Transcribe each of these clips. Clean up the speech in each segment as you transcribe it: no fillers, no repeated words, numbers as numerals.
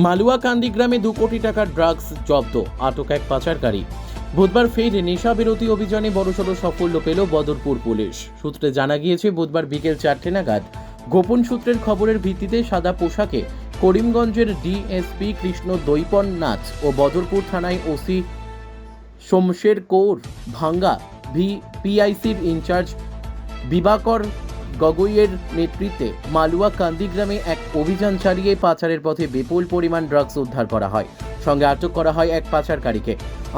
মালুয়াকান্দি গ্রামে 2 কোটি টাকার ড্রাগস জব্দ, আটক এক পাচারকারী। বুধবার ফের নেশা বিরোধী অভিযানে বড়সড় সাফল্য পেল বদরপুর পুলিশ। সূত্রে জানা গিয়েছে, বুধবার বিকেল 4টে নাগাদ গোপন সূত্রের খবরের ভিত্তিতে সাদা পোশাকে করিমগঞ্জের ডিএসপি কৃষ্ণ দৈপন নাথ ও বদরপুর থানায় ওসি শমশের কৌর ভাঙ্গা পিআইসির ইনচার্জ বিবাকর গগৈয়ের নেতৃত্বে মালুয়াকান্দি গ্রামে এক অভিযান চালিয়ে পাচারের পথে বিপুল পরিমাণ ড্রাগস উদ্ধার করা হয়। সঙ্গে আটক করা হয় এক পাচারকারীকে।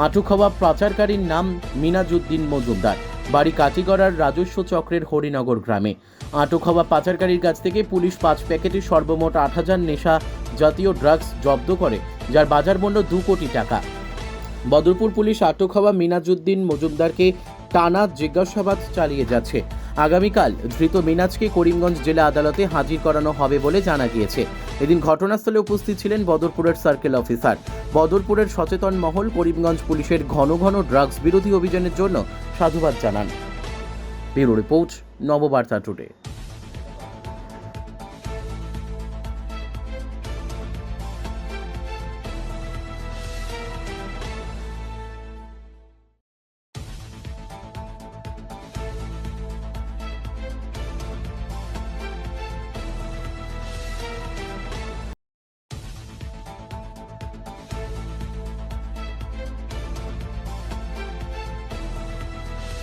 আটক হওয়া পাচারকারীর নাম মিনাজউদ্দিন মজুমদার, বাড়ি কাটিগড়ার রাজস্ব চক্রের হরিনগর গ্রামে। আটক হওয়া পাচারকারীর কাছ থেকে পুলিশ 5 প্যাকেটে সর্বমোট 8,000 নেশা জাতীয় ড্রাগস জব্দ করে, যার বাজার মূল্য 2 কোটি টাকা। বদরপুর পুলিশ আটক হওয়া মিনাজউদ্দিন মজুমদারকে টানা জিজ্ঞাসাবাদ চালিয়ে যাচ্ছে। আগামীকাল ধৃত মিনাজকে করিমগঞ্জ জেলা আদালতে হাজির করানো হবে বলে জানা গিয়েছে। এদিন ঘটনাস্থলে উপস্থিত ছিলেন বদরপুরের সার্কেল অফিসার। বদরপুরের সচেতন মহল করিমগঞ্জ পুলিশের ঘন ঘন ড্রাগস বিরোধী অভিযানের জন্য সাধুবাদ জানান। Bureau report, Nababarta today.